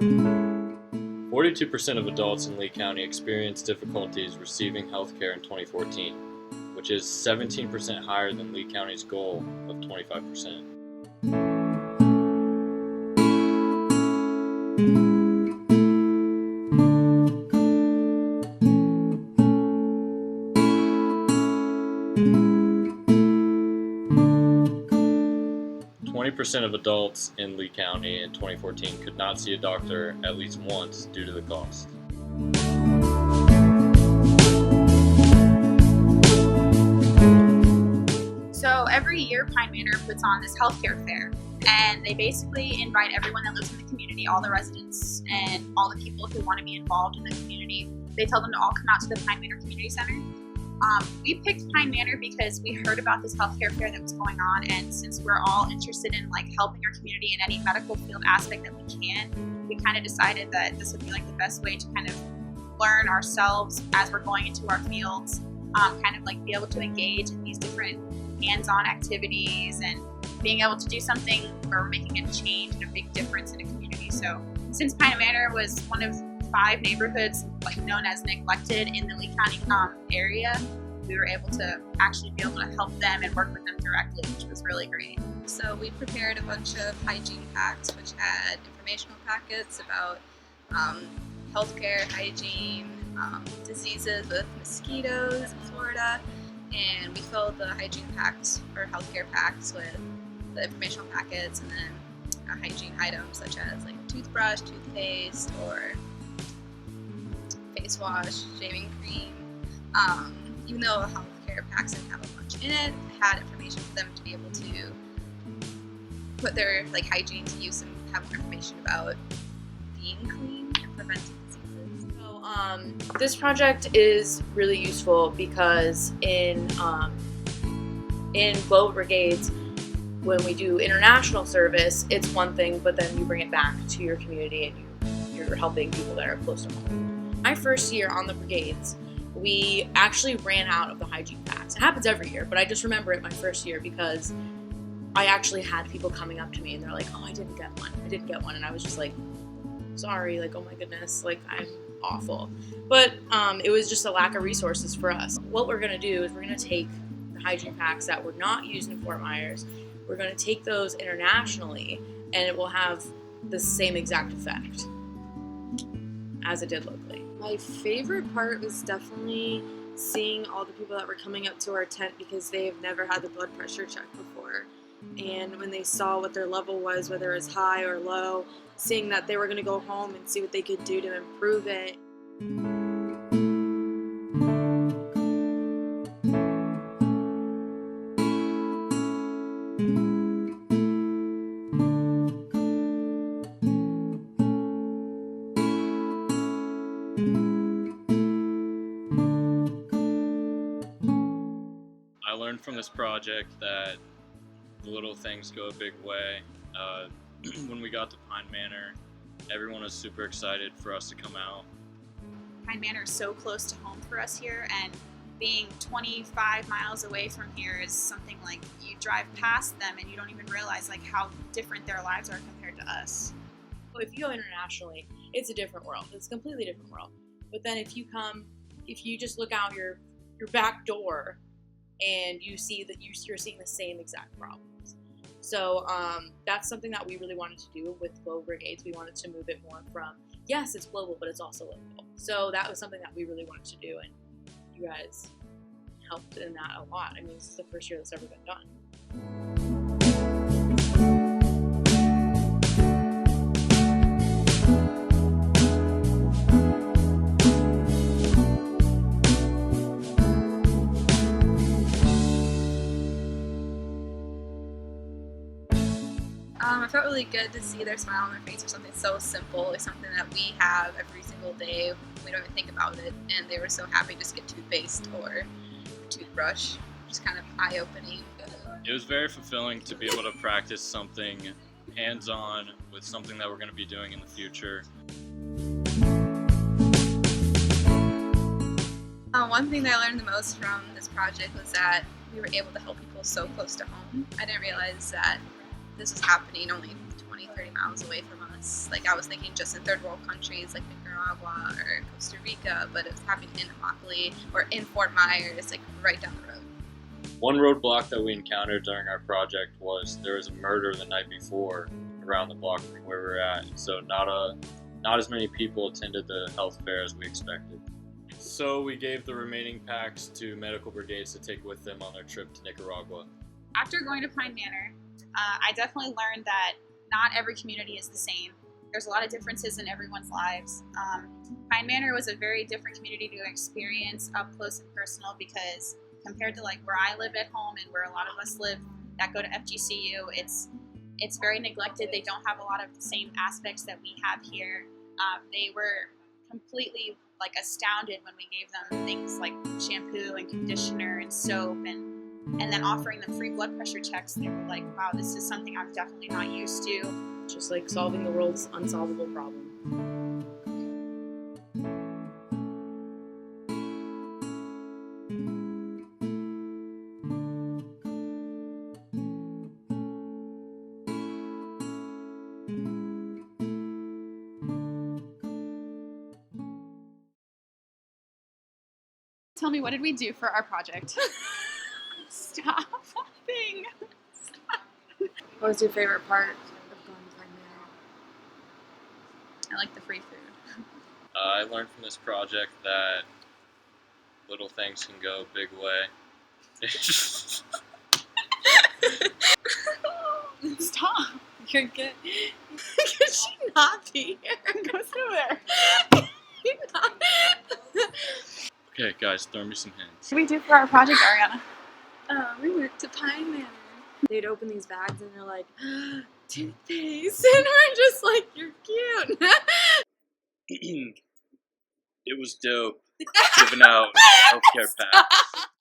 42% of adults in Lee County experienced difficulties receiving health care in 2014, which is 17% higher than Lee County's goal of 25%. Percent of adults in Lee County in 2014 could not see a doctor at least once due to the cost. So every year Pine Manor puts on this healthcare fair, and they basically invite everyone that lives in the community, all the residents and all the people who want to be involved in the community. They tell them to all come out to the Pine Manor Community Center. We picked Pine Manor because we heard about this healthcare fair that was going on, and since we're all interested in helping our community in any medical field aspect that we can, we kind of decided that this would be the best way to kind of learn ourselves as we're going into our fields, be able to engage in these different hands-on activities and being able to do something where we're making a change and a big difference in a community. So since Pine Manor was one of 5 neighborhoods known as neglected in the Lee County area, we were able to actually be able to help them and work with them directly, which was really great. So we prepared a bunch of hygiene packs, which had informational packets about healthcare, hygiene, diseases with mosquitoes in Florida, and we filled the hygiene packs or healthcare packs with the informational packets, and then hygiene items such as toothbrush, toothpaste, or face wash, shaving cream. Even though healthcare packs didn't have a bunch in it, had information for them to be able to put their hygiene to use and have more information about being clean and preventing diseases. So this project is really useful because in Global Brigades, when we do international service, it's one thing, but then you bring it back to your community and you're helping people that are close to home. My first year on the brigades, we actually ran out of the hygiene packs. It happens every year, but I just remember it my first year because I actually had people coming up to me and they're like, "Oh, I didn't get one," and I was just like, "Sorry, oh my goodness, I'm awful." But it was just a lack of resources for us. What we're gonna do is we're gonna take the hygiene packs that were not used in Fort Myers, we're gonna take those internationally, and it will have the same exact effect as it did locally. My favorite part was definitely seeing all the people that were coming up to our tent because they've never had the blood pressure check before. And when they saw what their level was, whether it was high or low, seeing that they were going to go home and see what they could do to improve it. I learned from this project that the little things go a big way. When we got to Pine Manor, everyone was super excited for us to come out. Pine Manor is so close to home for us here, and being 25 miles away from here is something you drive past them and you don't even realize how different their lives are compared to us. If you go internationally, it's a different world. It's a completely different world. But then if you just look out your back door and you see that you're seeing the same exact problems. So that's something that we really wanted to do with Global Brigades. We wanted to move it more from, yes, it's global, but it's also local. So that was something that we really wanted to do, and you guys helped in that a lot. I mean, this is the first year that's ever been done. I felt really good to see their smile on their face for something so simple, like something that we have every single day. We don't even think about it, and they were so happy just to get toothpaste or a toothbrush. Just kind of eye-opening. It was very fulfilling to be able to practice something hands-on with something that we're going to be doing in the future. One thing that I learned the most from this project was that we were able to help people so close to home. I didn't realize that this was happening only 20, 30 miles away from us. Like, I was thinking just in third world countries like Nicaragua or Costa Rica, but it's happening in Immokalee or in Fort Myers, like right down the road. One roadblock that we encountered during our project was there was a murder the night before around the block from where we were at, so not as many people attended the health fair as we expected. So we gave the remaining packs to medical brigades to take with them on their trip to Nicaragua. After going to Pine Manor, I definitely learned that not every community is the same. There's a lot of differences in everyone's lives. Pine Manor was a very different community to experience up close and personal because compared to like where I live at home and where a lot of us live that go to FGCU, it's very neglected. They don't have a lot of the same aspects that we have here. They were completely like astounded when we gave them things like shampoo and conditioner and soap and then offering them free blood pressure checks. They were like, wow, this is something I'm definitely not used to. Just like solving the world's unsolvable problem. Tell me, what did we do for our project? Stop laughing. What was your favorite part of going to Pine Manor? I like the free food. I learned from this project that little things can go a big way. Stop. You're good. Could she not be here? Go through there. Okay, guys, throw me some hints. What did we do for our project, Ariana? We went to Pine Manor. They'd open these bags and they're like, toothpaste. And we're just like, you're cute. It was dope giving out healthcare packs.